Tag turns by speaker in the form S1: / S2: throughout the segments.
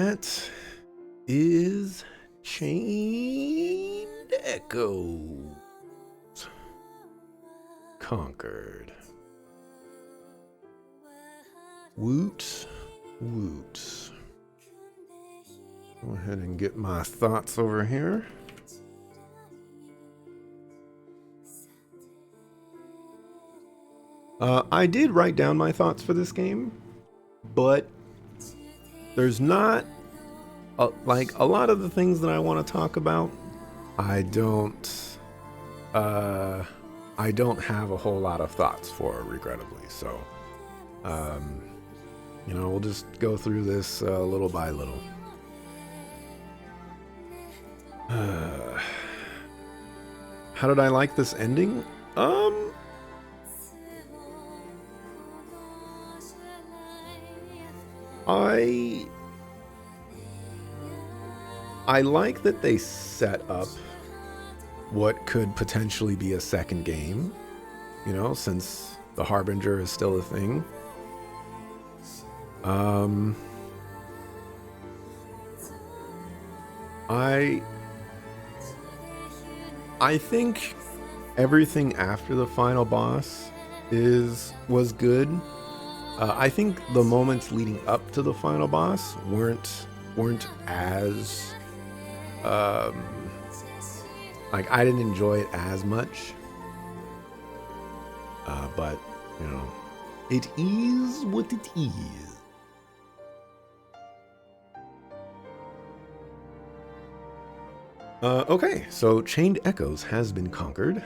S1: that is Chained Echoes Conquered. Woot, woot. Go ahead and get my thoughts over here. I did write down my thoughts for this game, but there's not like a lot of the things that I want to talk about. I don't have a whole lot of thoughts for, regrettably. So, we'll just go through this little by little. How did I like this ending? I like that they set up what could potentially be a second game, since the Harbinger is still a thing. I think everything after the final boss was good. I think the moments leading up to the final boss weren't as I didn't enjoy it as much. But it is what it is. Okay, so Chained Echoes has been conquered.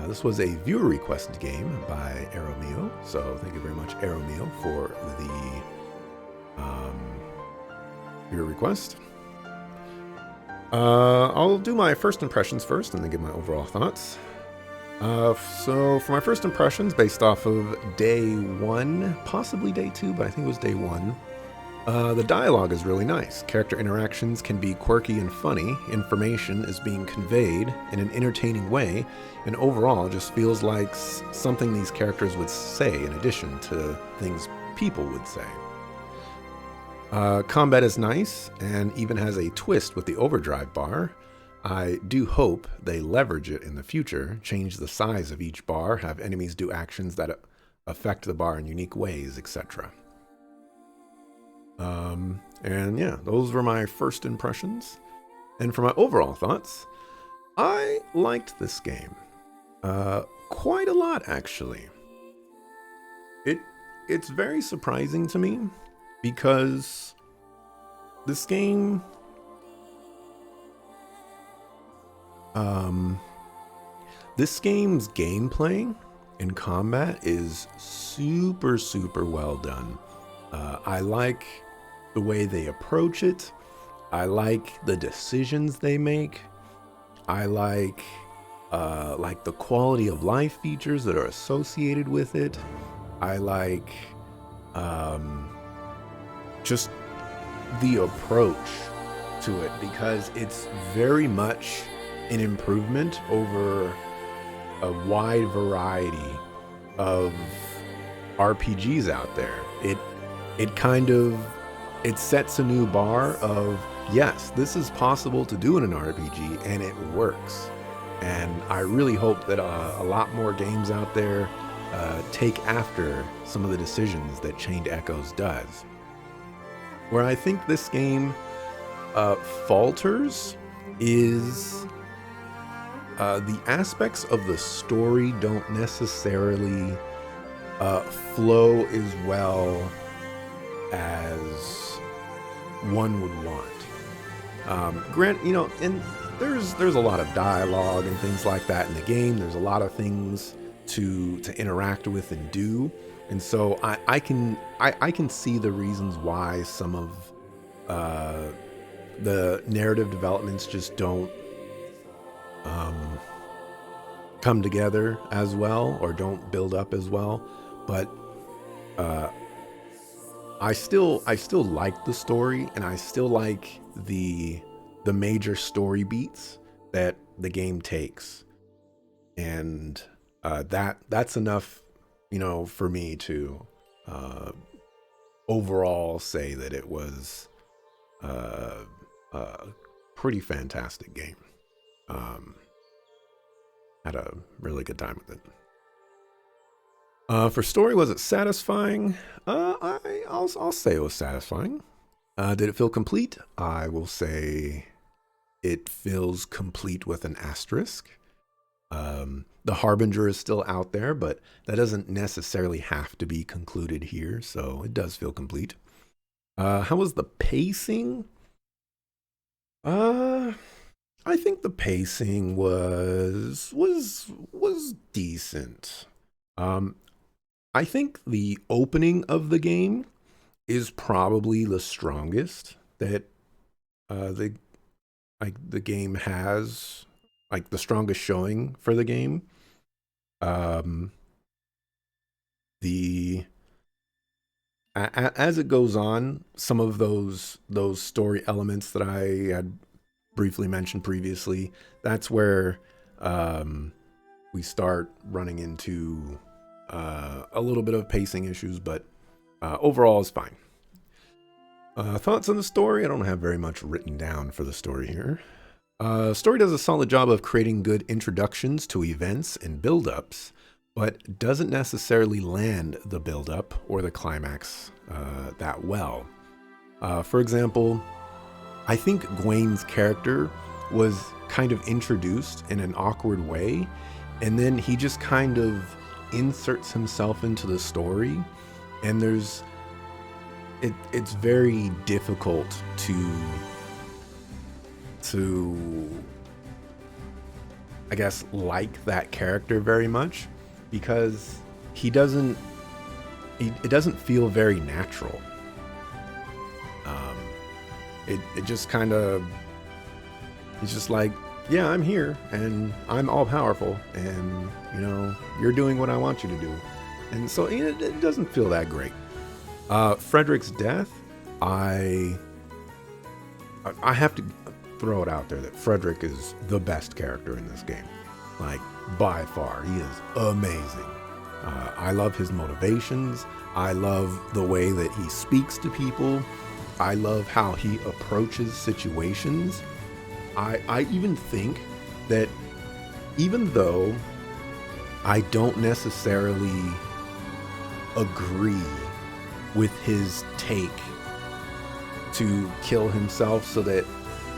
S1: This was a viewer requested game by Aeromio, so thank you very much, Aeromio, for the viewer request. I'll do my first impressions first and then give my overall thoughts. So for my first impressions, based off of day 1, possibly day 2, but I think it was day 1, the dialogue is really nice. Character interactions can be quirky and funny. Information is being conveyed in an entertaining way, and overall just feels like something these characters would say in addition to things people would say. Combat is nice and even has a twist with the overdrive bar. I do hope they leverage it in the future, change the size of each bar, have enemies do actions that affect the bar in unique ways, etc. And yeah, those were my first impressions. And for my overall thoughts, I liked this game quite a lot, actually. It's very surprising to me because this game this game's gameplay and combat is super well done. I like the way they approach it. I like the decisions they make. I like the quality of life features that are associated with it. I like just the approach to it, because it's very much an improvement over a wide variety of RPGs out there. It sets a new bar of, yes, this is possible to do in an RPG, and it works. And I really hope that a lot more games out there take after some of the decisions that Chained Echoes does. Where I think this game falters is the aspects of the story don't necessarily flow as well as one would want. And there's a lot of dialogue and things like that in the game. There's a lot of things to interact with and do, and so I can see the reasons why some of the narrative developments just don't come together as well, or don't build up as well. But I still like the story, and I still like the major story beats that the game takes, and that's enough, for me to overall say that it was Pretty fantastic game. Had a really good time with it. For story, was it satisfying? I'll say it was satisfying. Did it feel complete? I will say it feels complete with an asterisk. The Harbinger is still out there, but that doesn't necessarily have to be concluded here, so it does feel complete. How was the pacing? I think the pacing was decent. I think the opening of the game is probably the strongest that the the game has, like the strongest showing for the game. Um, the as it goes on, some of those story elements that I had briefly mentioned previously, that's where we start running into a little bit of pacing issues, but overall is fine. Thoughts on the story? I don't have very much written down for the story here. Story does a solid job of creating good introductions to events and build-ups, but doesn't necessarily land the build-up or the climax that well. For example, I think Gwain's character was kind of introduced in an awkward way, and then he just kind of inserts himself into the story, and it's very difficult to I guess like that character very much, because it doesn't feel very natural. It just kind of, it's just like, yeah, I'm here and I'm all powerful, and you're doing what I want you to do, and so it doesn't feel that great. Frederick's death, I have to throw it out there that Frederick is the best character in this game, like by far. He is amazing. I love his motivations. I love the way that he speaks to people. I love how he approaches situations. I even think that even though I don't necessarily agree with his take to kill himself so that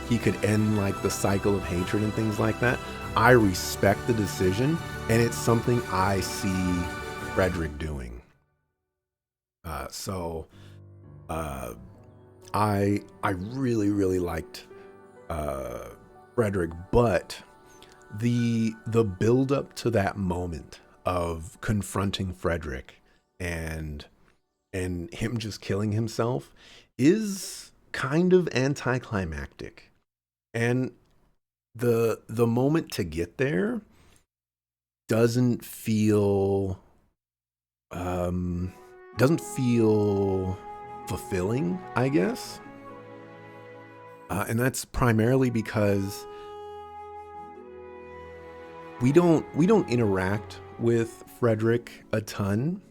S1: he could end like the cycle of hatred and things like that, I respect the decision, and it's something I see Frederick doing. I really liked Frederick, but the build up to that moment of confronting Frederick and him just killing himself is kind of anticlimactic. And the moment to get there doesn't feel fulfilling, I guess. And that's primarily because we don't interact with Frederick a ton.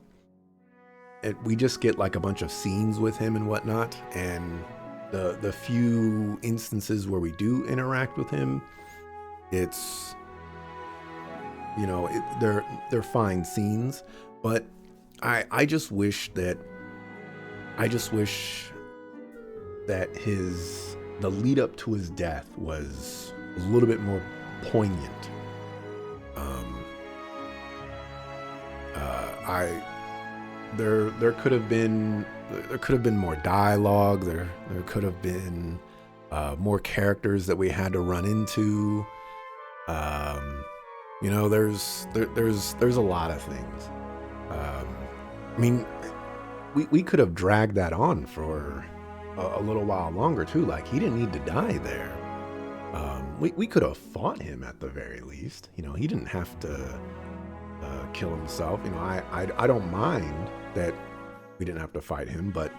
S1: We just get like a bunch of scenes with him and whatnot, and the few instances where we do interact with him, it's they're fine scenes, but I just wish that the lead up to his death was a little bit more poignant. There could have been more dialogue. There could have been more characters that we had to run into. There's a lot of things. I mean, we could have dragged that on for a little while longer too. Like, he didn't need to die there. We could have fought him at the very least. He didn't have to kill himself. I don't mind that we didn't have to fight him, but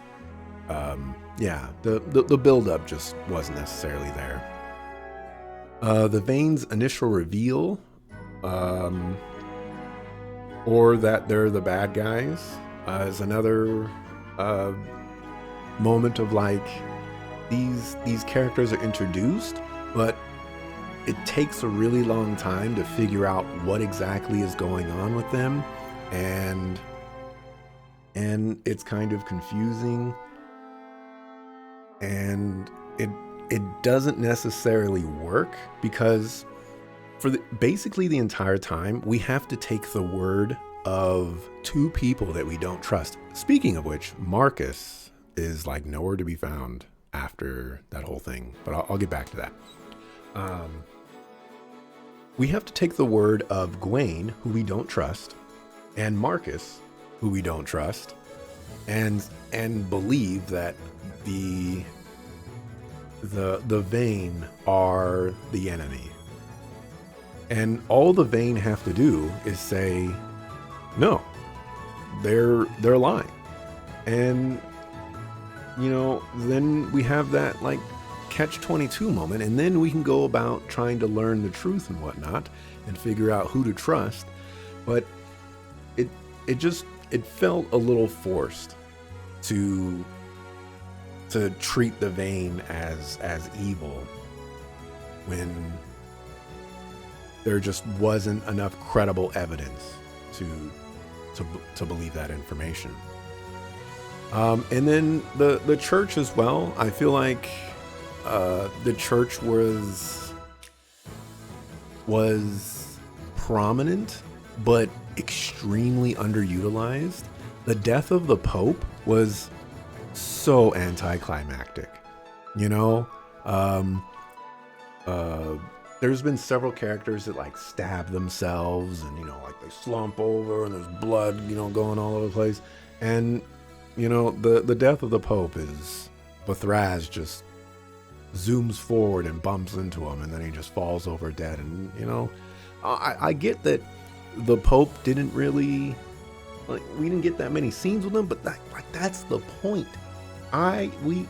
S1: the build up just wasn't necessarily there. The Vane's initial reveal, or that they're the bad guys, is another moment of like, these characters are introduced, but it takes a really long time to figure out what exactly is going on with them, and it's kind of confusing, and it doesn't necessarily work because basically the entire time we have to take the word of two people that we don't trust. Speaking of which, Marcus is like nowhere to be found after that whole thing, but I'll get back to that. We have to take the word of Gwaine, who we don't trust, and Marcus, who we don't trust, and believe that the Vayne are the enemy. And all the Vayne have to do is say, no, they're lying. And, you know, then we have that like catch-22 moment, and then we can go about trying to learn the truth and whatnot and figure out who to trust. But it felt a little forced to treat the Vayne as evil when there just wasn't enough credible evidence to believe that information. And then the church as well. I feel like the church was prominent, but extremely underutilized. The death of the Pope was so anticlimactic, you know. There's been several characters that like stab themselves, and you know, like they slump over, and there's blood, you know, going all over the place. And you know, the death of the Pope is Bethraz just zooms forward and bumps into him, and then he just falls over dead. And you know, I get that the Pope didn't really, like, we didn't get that many scenes with him, but that's the point.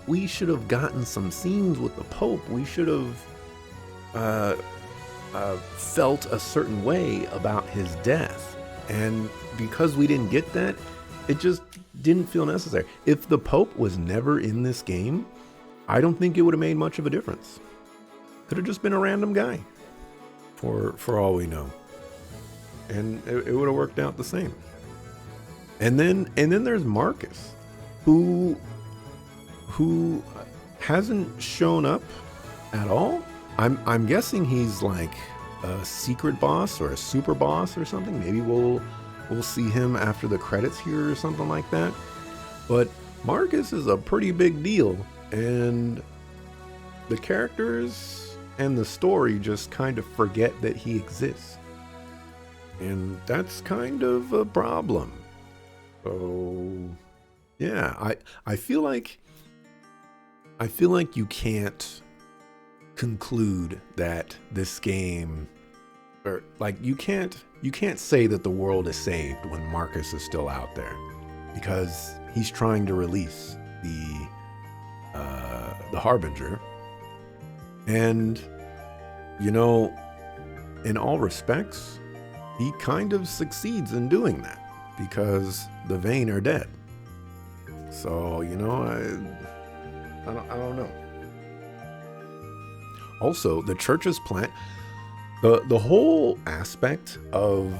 S1: We should have gotten some scenes with the Pope. We should have felt a certain way about his death, and because we didn't get that, it just didn't feel necessary. If the Pope was never in this game, I don't think it would have made much of a difference. Could have just been a random guy, for all we know, and it would have worked out the same. And then there's Marcus, who hasn't shown up at all. I'm guessing he's like a secret boss or a super boss or something. Maybe we'll see him after the credits here or something like that. But Marcus is a pretty big deal, and the characters and the story just kind of forget that he exists. And that's kind of a problem. So yeah, I feel like you can't conclude that this game, or like you can't say that the world is saved when Marcus is still out there, because he's trying to release the Harbinger. And you know, in all respects, he kind of succeeds in doing that because the Vayne are dead. So, you know, I don't know. Also, the church's plan, the whole aspect of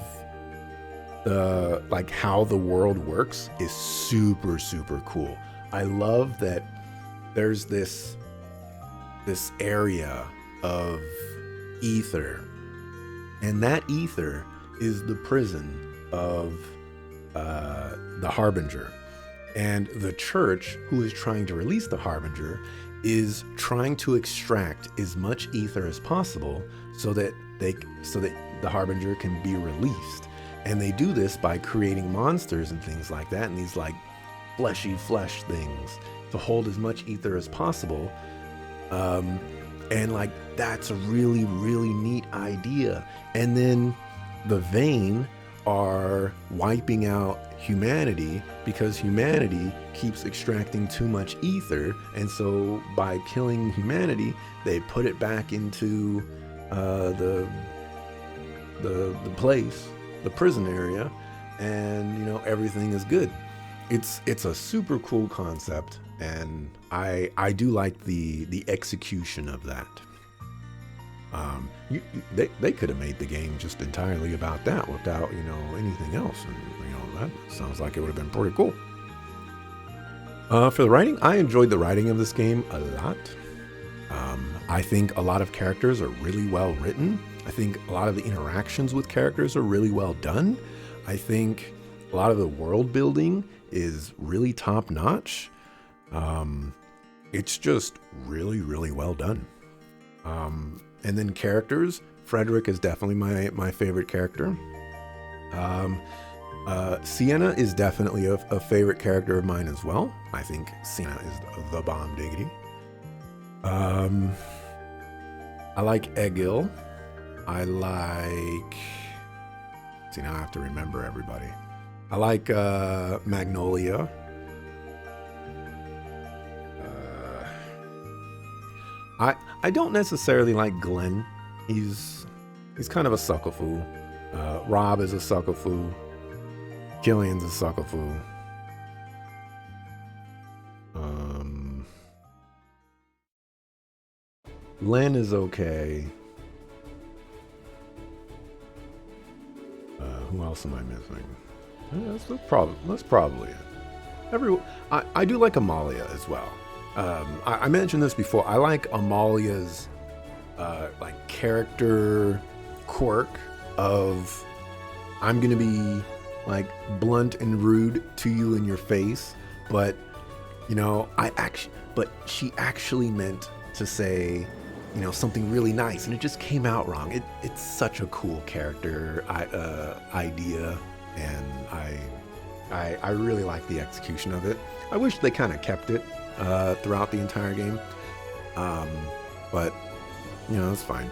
S1: the, like, how the world works is super, super cool. I love that there's this area of ether, and that ether is the prison of the Harbinger. And the church, who is trying to release the Harbinger, is trying to extract as much ether as possible so that the Harbinger can be released. And they do this by creating monsters and things like that, and these like fleshy flesh things to hold as much ether as possible. And like, that's a really, really neat idea. And then the Vayne are wiping out humanity because humanity keeps extracting too much ether, and so by killing humanity, they put it back into the place, the prison area, and you know, everything is good. it's a super cool concept, and I do like the execution of that. They could have made the game just entirely about that without anything else, and that sounds like it would have been pretty cool. For the writing, I enjoyed the writing of this game a lot. I think a lot of characters are really well written. I think a lot of the interactions with characters are really well done. I think a lot of the world building is really top notch. It's just really, really well done. And then characters, Frederick is definitely my favorite character. Sienna is definitely a favorite character of mine as well. I think Sienna is the bomb diggity. I like Egil. I like... See, now I have to remember everybody. I like Magnolia. I don't necessarily like Glenn. He's kind of a suckafoo. Rob is a suckafoo. Killian's a suckafoo. Len is okay. Who else am I missing? That's probably it. I do like Amalia as well. I mentioned this before. I like Amalia's like character quirk of I'm gonna be like blunt and rude to you in your face, but she actually meant to say something really nice, and it just came out wrong. It's such a cool character idea, and I really like the execution of it. I wish they kind of kept it throughout the entire game, but it's fine.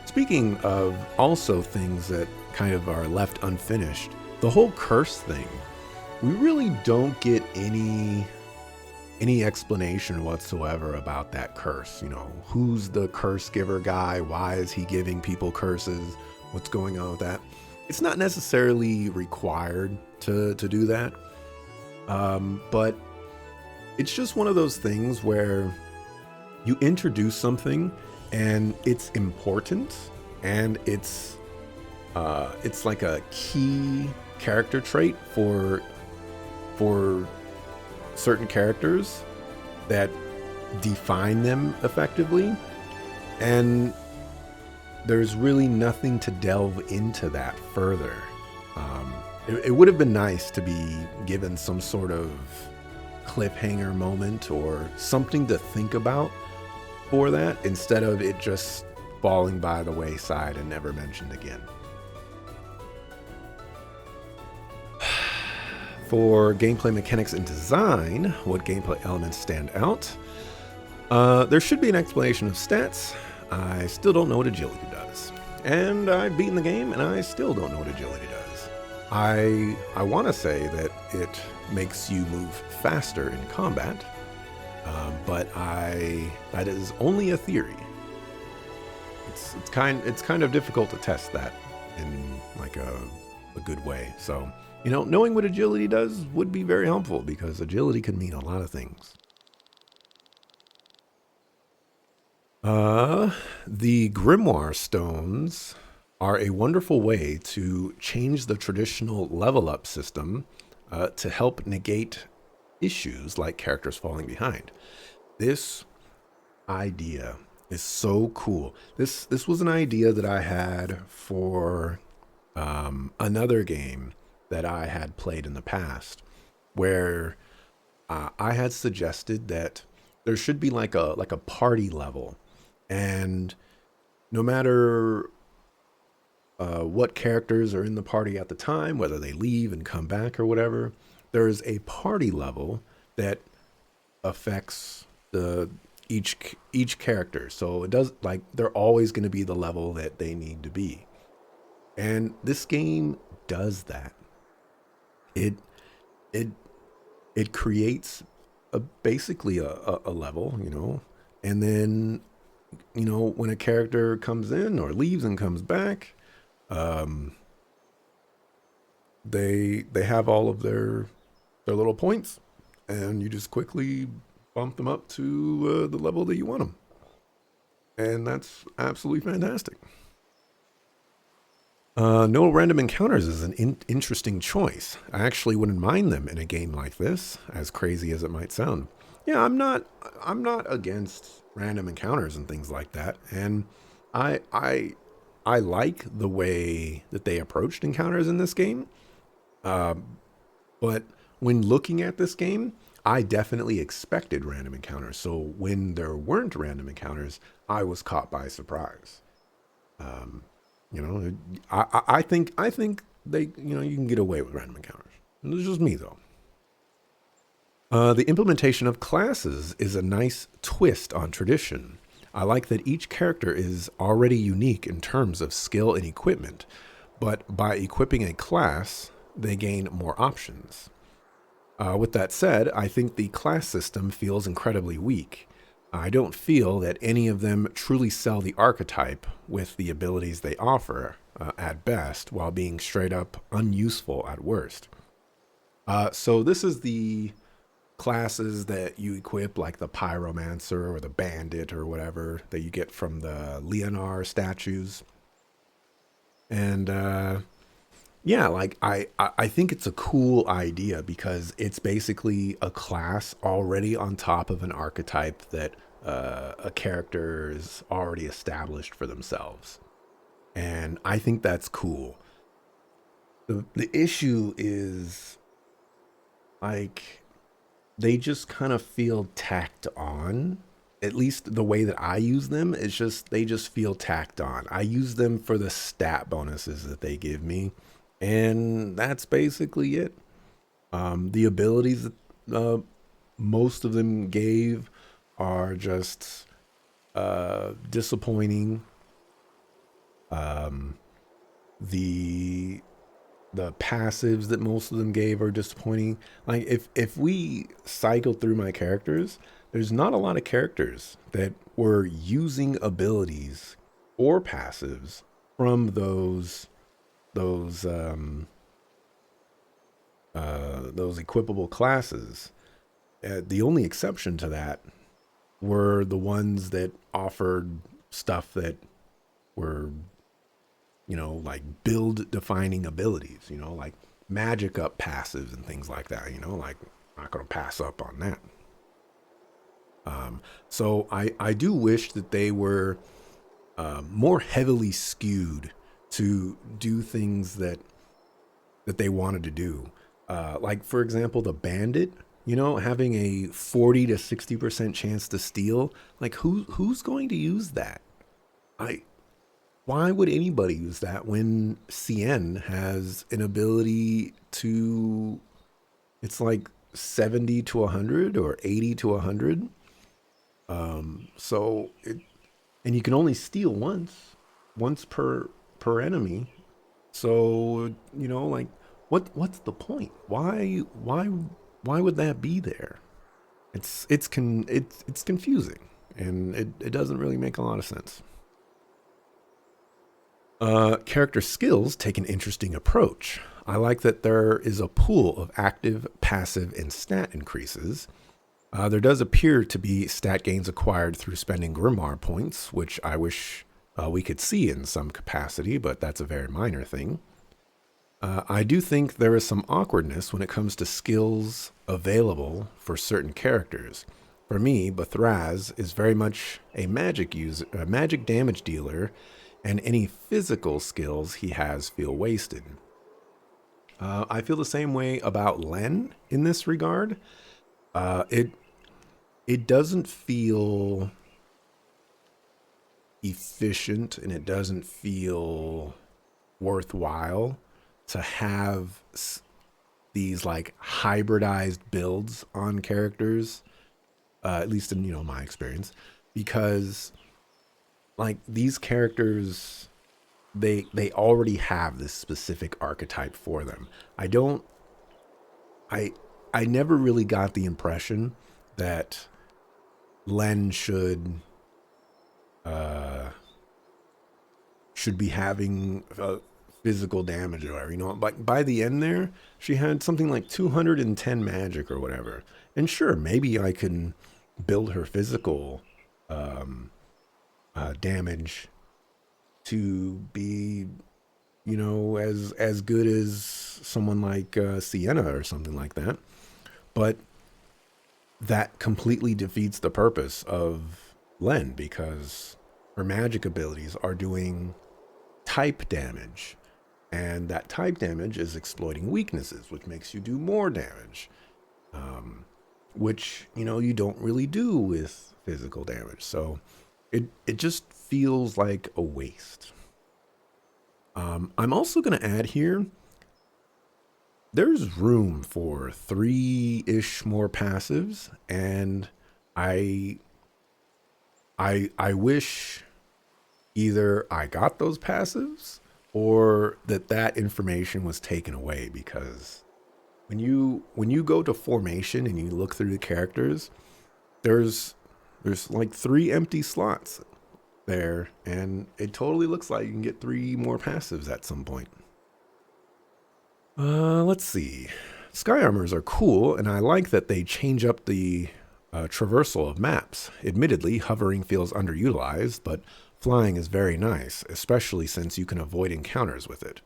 S1: Speaking of also things that kind of are left unfinished, the whole curse thing, we really don't get any explanation whatsoever about that curse. Who's the curse giver guy? Why is he giving people curses? What's going on with that? It's not necessarily required to do that, but it's just one of those things where you introduce something and it's important, and it's like a key character trait for certain characters that define them effectively, and there's really nothing to delve into that further. It would have been nice to be given some sort of cliffhanger moment or something to think about for that, instead of it just falling by the wayside and never mentioned again. For gameplay mechanics and design, what gameplay elements stand out? There should be an explanation of stats. I still don't know what agility does. And I've beaten the game and I still don't know what agility does. I want to say that it makes you move faster in combat, but that is only a theory. It's kind of difficult to test that in like a good way. So knowing what agility does would be very helpful, because agility can mean a lot of things. The Grimoire Stones are a wonderful way to change the traditional level up system to help negate issues like characters falling behind. This idea is so cool. This was an idea that I had for another game that I had played in the past, where I had suggested that there should be like a party level, and no matter what characters are in the party at the time, whether they leave and come back or whatever, there's a party level that affects each character. So it does, like, they're always going to be the level that they need to be. And this game does that. It creates basically a level, and then when a character comes in or leaves and comes back, they have all of their their little points, and you just quickly bump them up to the level that you want them. And that's absolutely fantastic. No random encounters is an interesting choice. I actually wouldn't mind them in a game like this, as crazy as it might sound. Yeah, I'm not against random encounters and things like that. And I I I like the way that they approached encounters in this game. But when looking at this game, I definitely expected random encounters. So when there weren't random encounters, I was caught by surprise. You know, I think they, you know, you can get away with random encounters. It's just me though. The implementation of classes is a nice twist on tradition. I like that each character is already unique in terms of skill and equipment, but by equipping a class, they gain more options. With that said, I think the class system feels incredibly weak. I don't feel that any of them truly sell the archetype with the abilities they offer at best, while being straight up unuseful at worst. So this is the classes that you equip, like the pyromancer or the bandit or whatever that you get from the Leonard statues. And yeah, like I think it's a cool idea because it's basically a class already on top of an archetype that a character is already established for themselves. And I think that's cool. The issue is like they just kind of feel tacked on. At least the way that I use them, it's just they just feel tacked on. I use them for the stat bonuses that they give me, and that's basically it. The abilities that most of them gave are just disappointing. The the passives that most of them gave are disappointing. Like if we cycle through my characters, there's not a lot of characters that were using abilities or passives from those equipable classes. The only exception to that were the ones that offered stuff that were, you know, like build defining abilities, you know, like magic up passives and things like that, you know, like I'm not going to pass up on that. So I do wish that they were more heavily skewed to do things that they wanted to do. Like for example, the bandit, you know, having a 40 to 60% chance to steal. Like who's going to use that? I Why would anybody use that when CN has an ability to, it's like 70 to 100 or 80 to 100? So it, and you can only steal once per enemy. So, you know, like what's the point? Why would that be there? It's confusing, and it doesn't really make a lot of sense. Character skills take an interesting approach. I like that there is a pool of active, passive, and stat increases. There does appear to be stat gains acquired through spending Grimoire points, which I wish we could see in some capacity, but that's a very minor thing. I do think there is some awkwardness when it comes to skills available for certain characters. For me, Bathraz is very much a magic damage dealer, and any physical skills he has feel wasted. I feel the same way about Len in this regard. It doesn't feel efficient, and it doesn't feel worthwhile to have these like hybridized builds on characters, at least in, you know, my experience, because like these characters, they already have this specific archetype for them. I don't I I never really got the impression that Len should be having physical damage or whatever. Like by the end there, she had something like 210 magic or whatever. And sure, maybe I can build her physical damage to be, as good as someone like Sienna or something like that. But that completely defeats the purpose of Len, because her magic abilities are doing type damage. And that type damage is exploiting weaknesses, which makes you do more damage. Which, you don't really do with physical damage. So it just feels like a waste. I'm also going to add here, there's room for 3-ish more passives, and I wish either I got those passives or that information was taken away, because when you go to formation and you look through the characters, there's like 3 empty slots there, and it totally looks like you can get 3 more passives at some point. Let's see. Sky armors are cool, and I like that they change up the traversal of maps. Admittedly, hovering feels underutilized, but flying is very nice, especially since you can avoid encounters with it.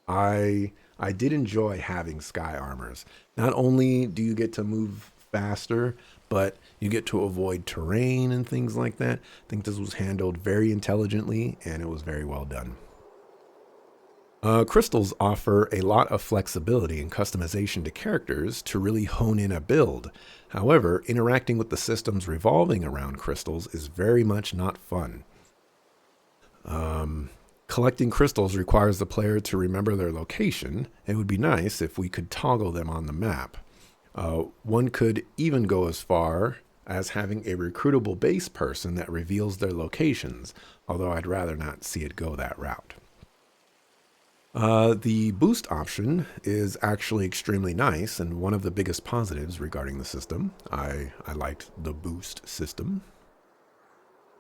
S1: I did enjoy having sky armors. Not only do you get to move faster, but you get to avoid terrain and things like that. I think this was handled very intelligently, and it was very well done. Crystals offer a lot of flexibility and customization to characters to really hone in a build. However, interacting with the systems revolving around crystals is very much not fun. Collecting crystals requires the player to remember their location. It would be nice if we could toggle them on the map. One could even go as far as having a recruitable base person that reveals their locations, although I'd rather not see it go that route. The boost option is actually extremely nice, and one of the biggest positives regarding the system. I liked the boost system.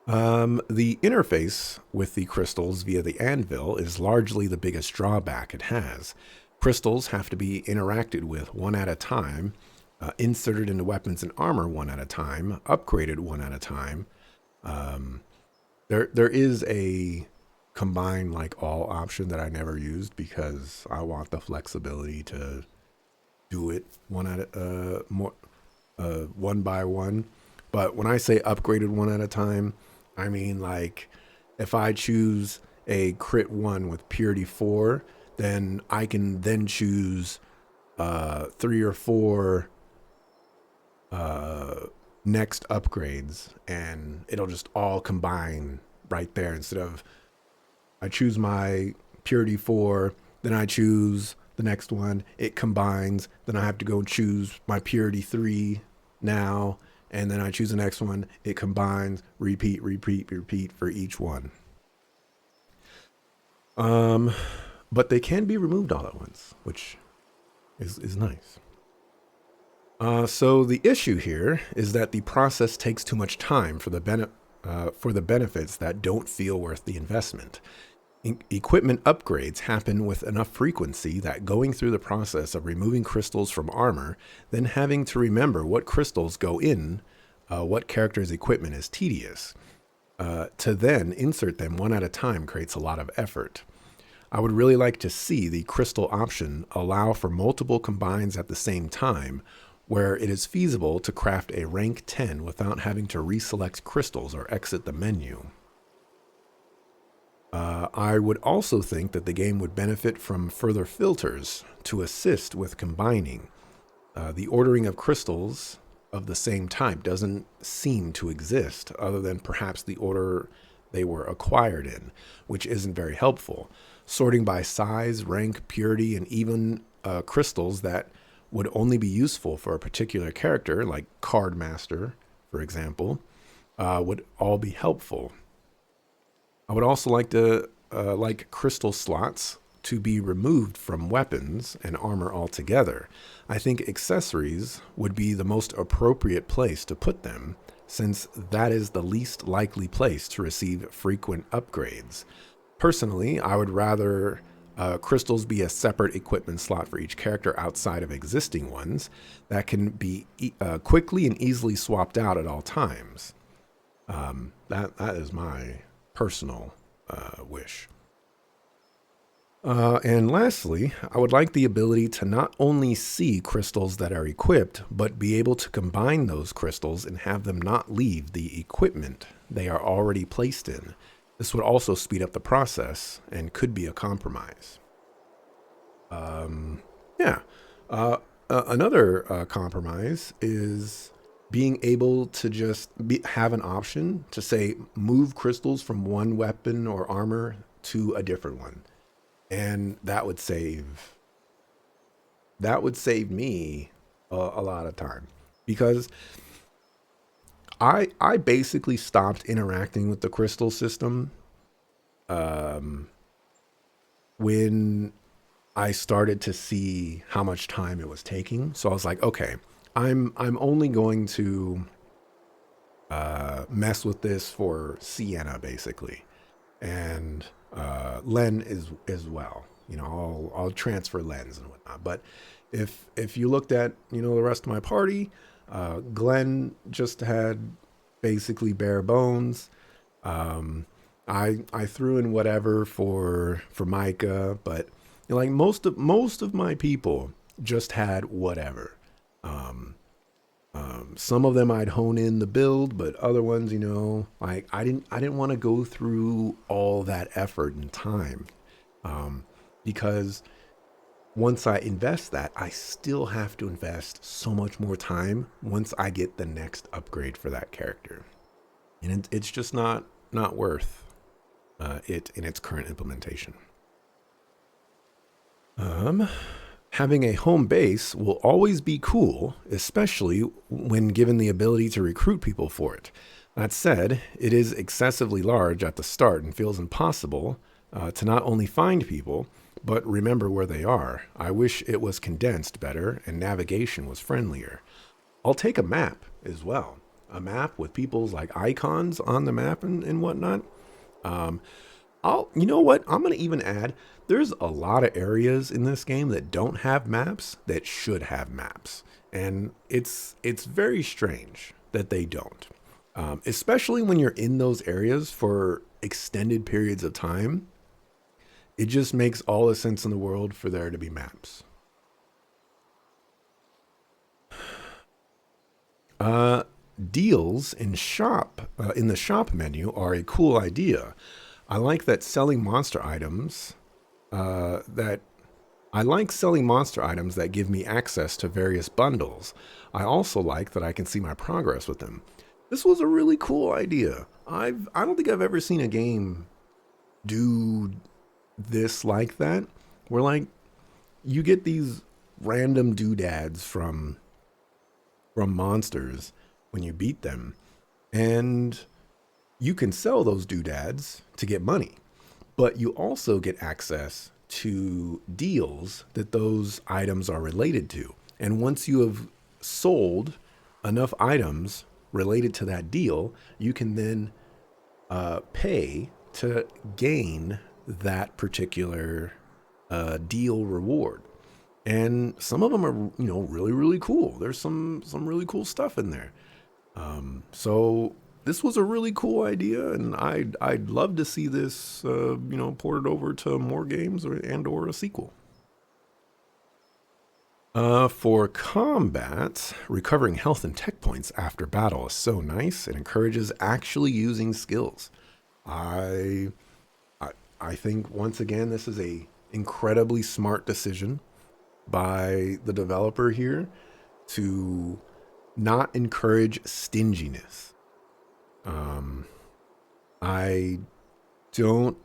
S1: The interface with the crystals via the anvil is largely the biggest drawback it has. Crystals have to be interacted with one at a time, inserted into weapons and armor one at a time, upgraded one at a time. There is a combine like all option that I never used because I want the flexibility to do it one by one. But when I say upgraded one at a time, I mean, like, if I choose a crit 1 with purity 4, then I can then choose 3 or 4 next upgrades, and it'll just all combine right there. Instead of I choose my purity 4, then I choose the next one, it combines, then I have to go and choose my purity 3 now, and then I choose the next one, it combines, repeat for each one. But they can be removed all at once, which is nice. So the issue here is that the process takes too much time for the benefits that don't feel worth the investment. Equipment upgrades happen with enough frequency that going through the process of removing crystals from armor, then having to remember what crystals go in what character's equipment is tedious. To then insert them one at a time creates a lot of effort. I would really like to see the crystal option allow for multiple combines at the same time, where it is feasible to craft a rank 10 without having to reselect crystals or exit the menu. I would also think that the game would benefit from further filters to assist with combining. The ordering of crystals of the same type doesn't seem to exist, other than perhaps the order they were acquired in, which isn't very helpful. Sorting by size, rank, purity, and even crystals that would only be useful for a particular character, like Card Master, for example, would all be helpful. I would also like crystal slots to be removed from weapons and armor altogether. I think accessories would be the most appropriate place to put them, since that is the least likely place to receive frequent upgrades. Personally, I would rather Crystals be a separate equipment slot for each character outside of existing ones that can be quickly and easily swapped out at all times. That is my personal wish. And lastly, I would like the ability to not only see crystals that are equipped, but be able to combine those crystals and have them not leave the equipment they are already placed in. This would also speed up the process and could be a compromise. Another compromise is being able to just have an option to say move crystals from one weapon or armor to a different one. And that would save me a lot of time, because I basically stopped interacting with the crystal system when I started to see how much time it was taking. So I was like, okay, I'm only going to mess with this for Sienna basically, and Len as well. You know, I'll transfer Lens and whatnot. But if you looked at, you know, the rest of my party, Glenn just had basically bare bones. I threw in whatever for Micah, but you know, like most of my people just had whatever. Some of them I'd hone in the build, but other ones, you know, like I didn't want to go through all that effort and time, because once I invest that, I still have to invest so much more time once I get the next upgrade for that character, and it's just not worth it in its current implementation. Having a home base will always be cool, especially when given the ability to recruit people for it. That said, it is excessively large at the start and feels impossible to not only find people, but remember where they are. I wish it was condensed better and navigation was friendlier. I'll take a map as well. A map with people's like icons on the map and whatnot. You know what? I'm going to even add, there's a lot of areas in this game that don't have maps that should have maps. And it's very strange that they don't. Especially when you're in those areas for extended periods of time. It just makes all the sense in the world for there to be maps. Deals in the shop menu are a cool idea. I like that selling monster items that give me access to various bundles. I also like that I can see my progress with them. This was a really cool idea. I don't think I've ever seen a game do this like that, where like you get these random doodads from monsters when you beat them, and you can sell those doodads to get money, but you also get access to deals that those items are related to. And once you have sold enough items related to that deal, you can then pay to gain that particular deal reward. And some of them are, you know, really, really cool. There's some really cool stuff in there. So this was a really cool idea, and I'd love to see this, you know, ported over to more games or a sequel. For combat, recovering health and tech points after battle is so nice. It encourages actually using skills. I think once again this is a incredibly smart decision by the developer here to not encourage stinginess. I don't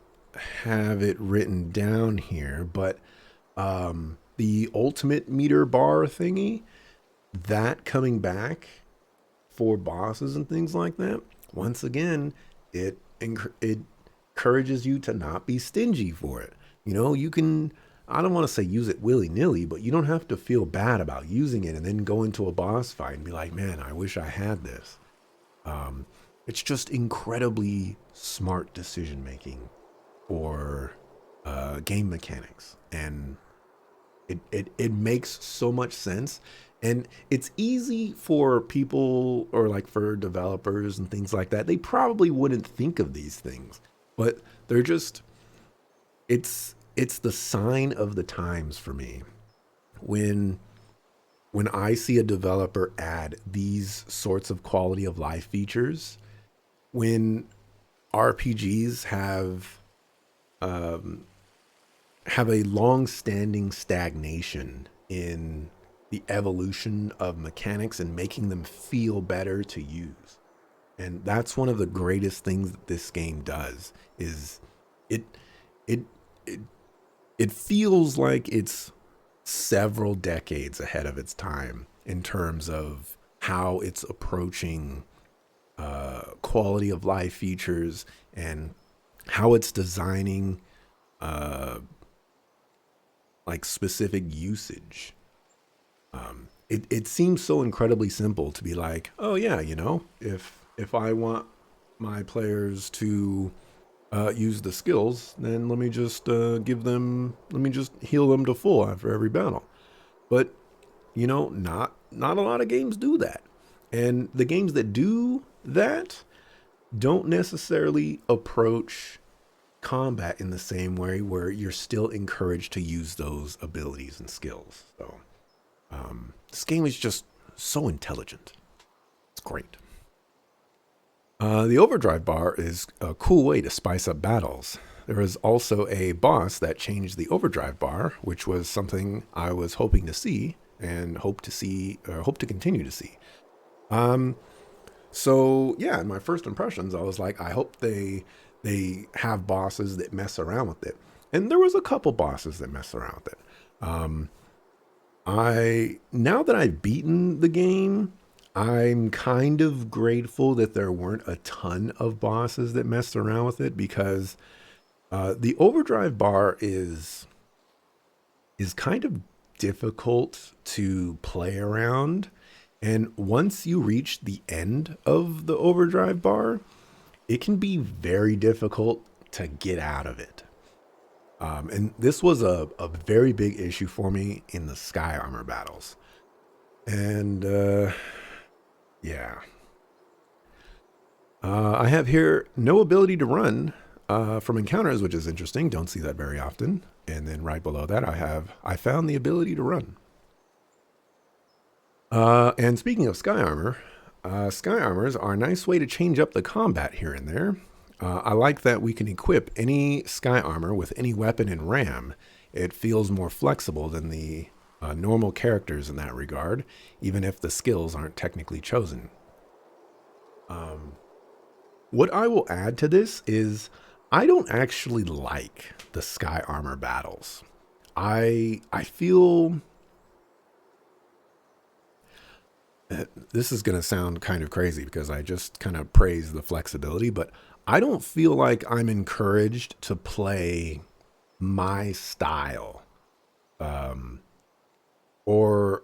S1: have it written down here, but the ultimate meter bar thingy, that coming back for bosses and things like that, once again, it encourages you to not be stingy for it. You know, you can, I don't want to say use it willy-nilly, but you don't have to feel bad about using it and then go into a boss fight and be like, man, I wish I had this. It's just incredibly smart decision making for game mechanics, and it makes so much sense. And it's easy for people, or like for developers and things like that. They probably wouldn't think of these things, but they're just it's the sign of the times for me when I see a developer add these sorts of quality of life features, when RPGs have a long-standing stagnation in the evolution of mechanics and making them feel better to use. And that's one of the greatest things that this game does is it it it, it feels like it's several decades ahead of its time in terms of how it's approaching quality of life features and how it's designing uh, like specific usage. It seems so incredibly simple to be like, oh yeah, if I want my players to use the skills, then let me just let me just heal them to full after every battle. But not a lot of games do that, and the games that do that don't necessarily approach combat in the same way, where you're still encouraged to use those abilities and skills. So this game is just so intelligent. It's great. The overdrive bar is a cool way to spice up battles. There is also a boss that changed the overdrive bar, which was something I was hoping to see and hope to continue to see. Um, so yeah, in my first impressions, I was like, I hope they have bosses that mess around with it, and there was a couple bosses that mess around with it. Um, I now that I've beaten the game, I'm kind of grateful that there weren't a ton of bosses that messed around with it, because the overdrive bar is kind of difficult to play around. And once you reach the end of the overdrive bar, it can be very difficult to get out of it. And this was a very big issue for me in the Sky Armor battles. And yeah. I have here no ability to run from encounters, which is interesting. Don't see that very often. And then right below that, I found the ability to run. And speaking of Sky Armors are a nice way to change up the combat here and there. I like that we can equip any Sky Armor with any weapon in RAM. It feels more flexible than the normal characters in that regard, even if the skills aren't technically chosen. What I will add to this is I don't actually like the Sky Armor battles. I feel this is going to sound kind of crazy because I just kind of praise the flexibility, but I don't feel like I'm encouraged to play my style, um, or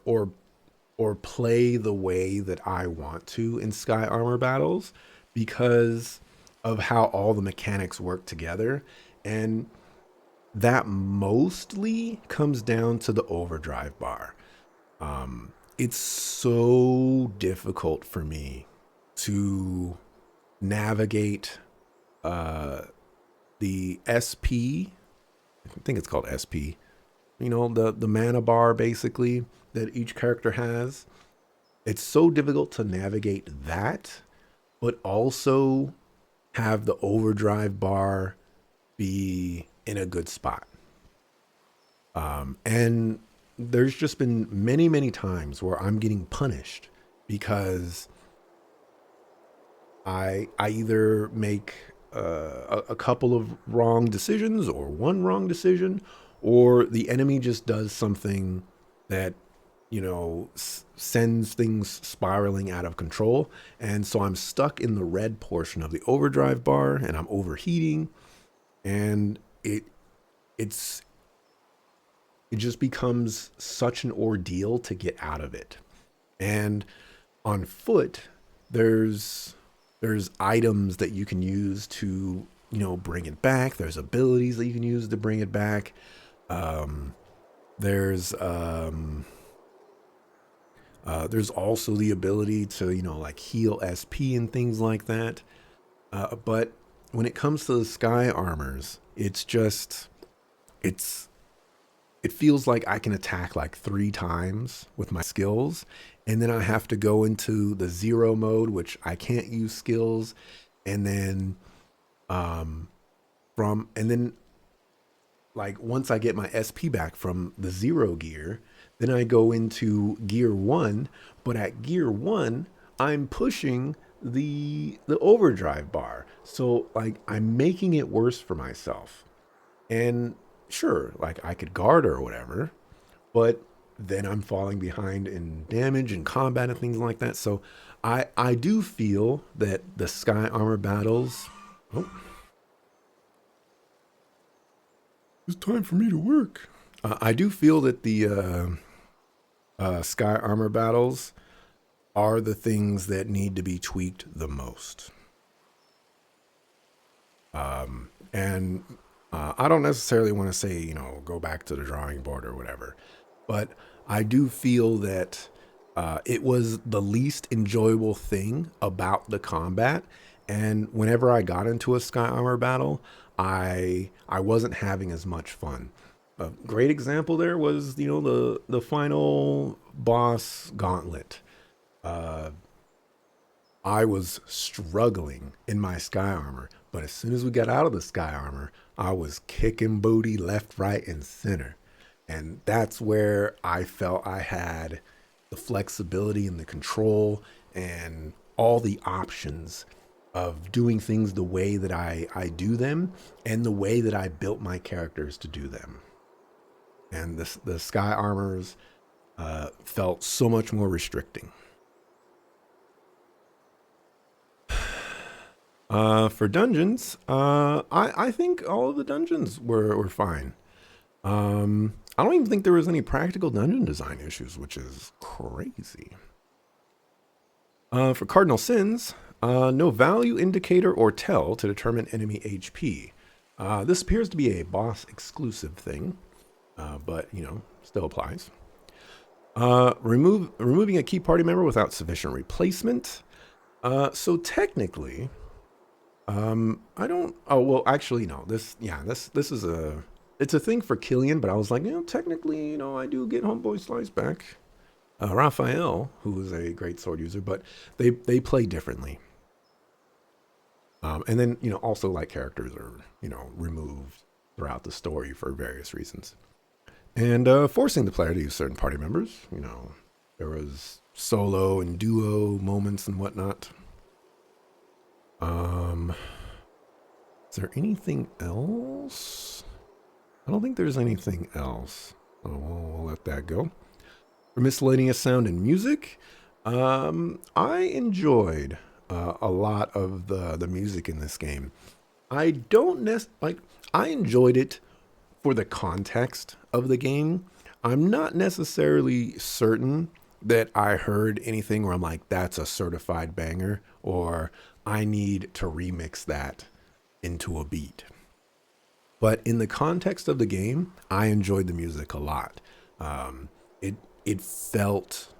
S1: play the way that I want to in Sky Armor battles, because of how all the mechanics work together. And that mostly comes down to the overdrive bar. It's so difficult for me to navigate the SP. I think it's called SP. The mana bar basically that each character has. It's so difficult to navigate that, but also have the overdrive bar be in a good spot. And there's just been many, many times where I'm getting punished because I either make a couple of wrong decisions or one wrong decision, or the enemy just does something that sends things spiraling out of control, and so I'm stuck in the red portion of the overdrive bar, and I'm overheating, and it's it just becomes such an ordeal to get out of it. And on foot, there's items that you can use to bring it back. There's abilities that you can use to bring it back. Um, there's there's also the ability to like heal SP and things like that. But when it comes to the sky armors, it's it feels like I can attack like 3 times with my skills, and then I have to go into the zero mode, which I can't use skills, and then um and then like once I get my SP back from the zero gear, then I go into gear 1, but at gear 1 I'm pushing the overdrive bar. So like I'm making it worse for myself. And sure, like I could guard or whatever, but then I'm falling behind in damage and combat and things like that. So I do feel that the sky armor battles. Oh, it's time for me to work. I do feel that the sky armor battles are the things that need to be tweaked the most. And I don't necessarily want to say, go back to the drawing board or whatever, but I do feel that it was the least enjoyable thing about the combat. And whenever I got into a sky armor battle, I wasn't having as much fun. A great example there was, the final boss gauntlet. Uh, I was struggling in my sky armor, but as soon as we got out of the sky armor, I was kicking booty left, right, and center. And that's where I felt I had the flexibility and the control and all the options of doing things the way that I do them and the way that I built my characters to do them. And the sky armors felt so much more restricting. For dungeons, I think all of the dungeons were fine. I don't even think there was any practical dungeon design issues, which is crazy. For cardinal sins, no value indicator or tell to determine enemy HP. This appears to be a boss exclusive thing, but still applies. Removing a key party member without sufficient replacement. So technically, I don't. Oh well, actually, no. This is it's a thing for Killian, but I was like, technically, I do get Homeboy Slice back. Raphael, who is a great sword user, but they play differently. And then also like characters are removed throughout the story for various reasons, and forcing the player to use certain party members. There was solo and duo moments and whatnot. Is there anything else? I don't think there's anything else. So we'll let that go. For miscellaneous sound and music, I enjoyed a lot of the music in this game. I don't I enjoyed it for the context of the game. I'm not necessarily certain that I heard anything where I'm like, that's a certified banger, or I need to remix that into a beat. But in the context of the game, I enjoyed the music a lot. It felt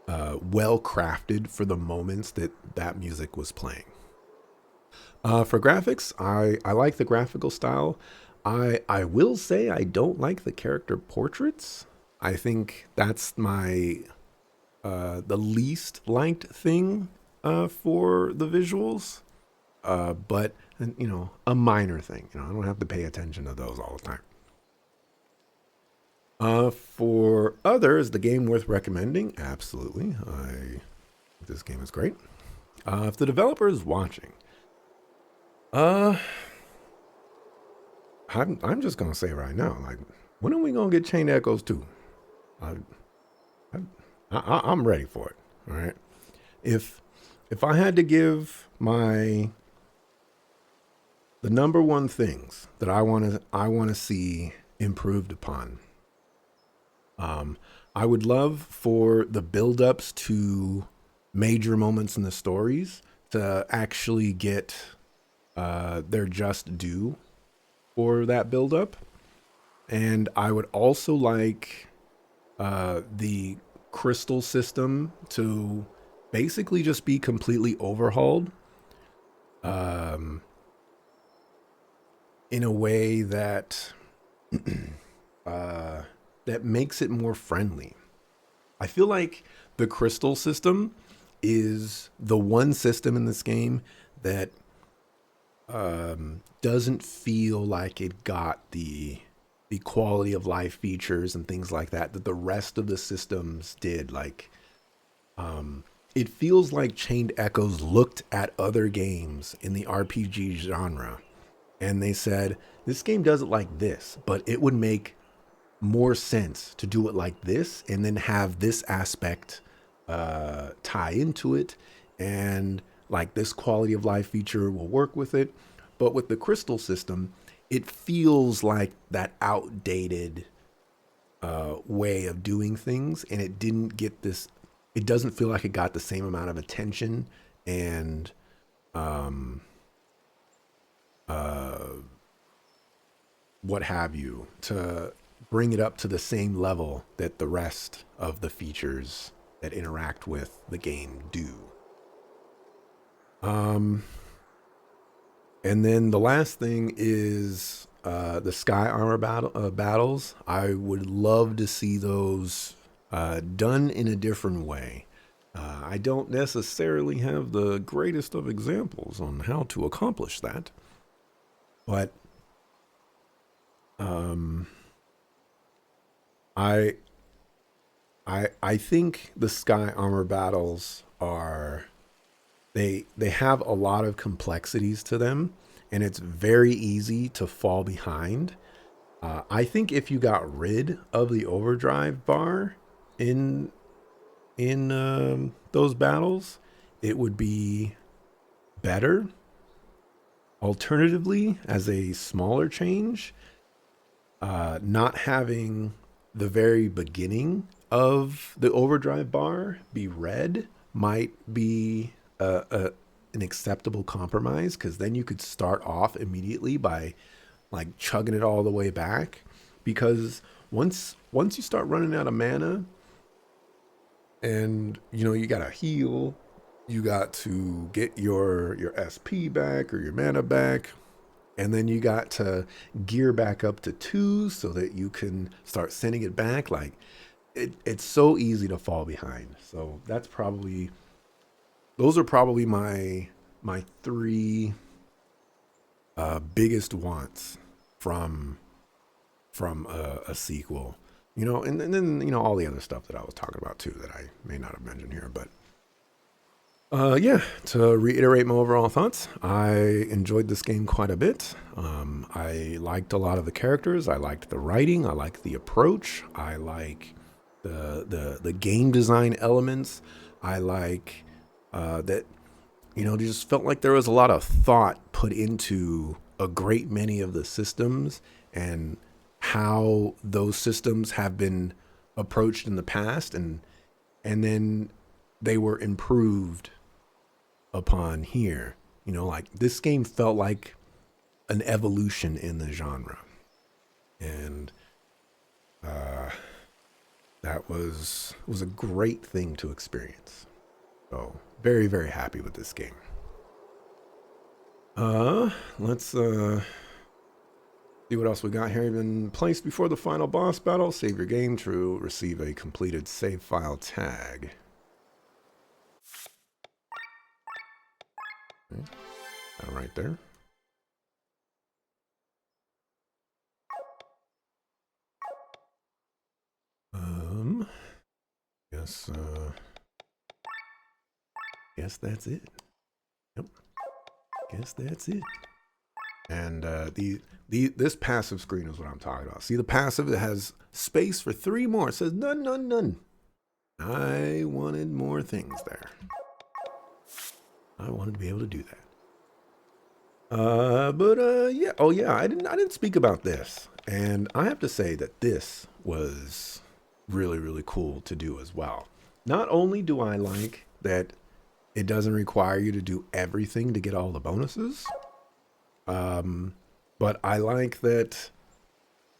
S1: well crafted for the moments that music was playing. For graphics, I like the graphical style. I will say I don't like the character portraits. I think that's my the least liked thing for the visuals. But a minor thing. I don't have to pay attention to those all the time. For others, the game worth recommending? Absolutely. This game is great. If the developer is watching, I'm just gonna say right now, like, when are we gonna get Chain Echoes 2? I'm ready for it. All right. If I had to give the number one things that I want to see improved upon, I would love for the build-ups to major moments in the stories to actually get they're just due for that buildup. And I would also like the crystal system to basically just be completely overhauled in a way that that makes it more friendly. I feel like the crystal system is the one system in this game that doesn't feel like it got the quality of life features and things like that that the rest of the systems did. Like, it feels like Chained Echoes looked at other games in the RPG genre and they said, this game does it like this, but it would make more sense to do it like this and then have this aspect tie into it, and like this quality of life feature will work with it. But with the crystal system, it feels like that outdated way of doing things, and it didn't get this. It doesn't feel like it got the same amount of attention and what have you to bring it up to the same level that the rest of the features that interact with the game do. And then the last thing is the Sky Armor battles. I would love to see those done in a different way. I don't necessarily have the greatest of examples on how to accomplish that, but I think the Sky Armor battles are they have a lot of complexities to them, and it's very easy to fall behind. I think if you got rid of the overdrive bar in those battles, it would be better. Alternatively, as a smaller change, not having the very beginning of the overdrive bar be red might be an acceptable compromise, because then you could start off immediately by like chugging it all the way back. Because once you start running out of mana, and you gotta heal, you got to get your SP back or your mana back, and then you got to gear back up to 2 so that you can start sending it back. Like, it's so easy to fall behind. So those are probably my 3 biggest wants from a sequel. And then all the other stuff that I was talking about too that I may not have mentioned here. But yeah, to reiterate my overall thoughts, I enjoyed this game quite a bit. I liked a lot of the characters. I liked the writing. I liked the approach. I like the game design elements. I like that, just felt like there was a lot of thought put into a great many of the systems and how those systems have been approached in the past, and then they were improved upon here. Like, this game felt like an evolution in the genre, and that was a great thing to experience. So very, very happy with this game. Let's see what else we got here. Been placed before the final boss battle. Save your game to receive a completed save file tag. Okay. That right there. Guess that's it. Yep. Guess that's it. And this passive screen is what I'm talking about. See the passive? It has space for 3 more. It says none, none, none. I wanted more things there. I wanted to be able to do that. Yeah. Oh yeah, I didn't speak about this. And I have to say that this was really, really cool to do as well. Not only do I like that it doesn't require you to do everything to get all the bonuses, But I like that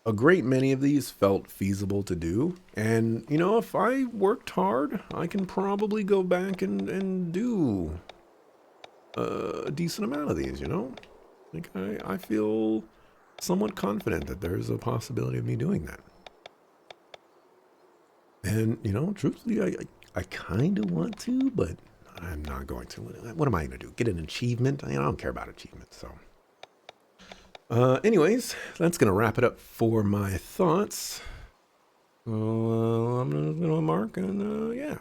S1: a great many of these felt feasible to do. And, you know, if I worked hard, I can probably go back and do a decent amount of these, you know? Like, I feel somewhat confident that there's a possibility of me doing that. And, you know, truthfully, I kind of want to, but I'm not going to. What am I going to do? Get an achievement? I don't care about achievements, so. Anyways, that's going to wrap it up for my thoughts. So, I'm going to mark, and yeah.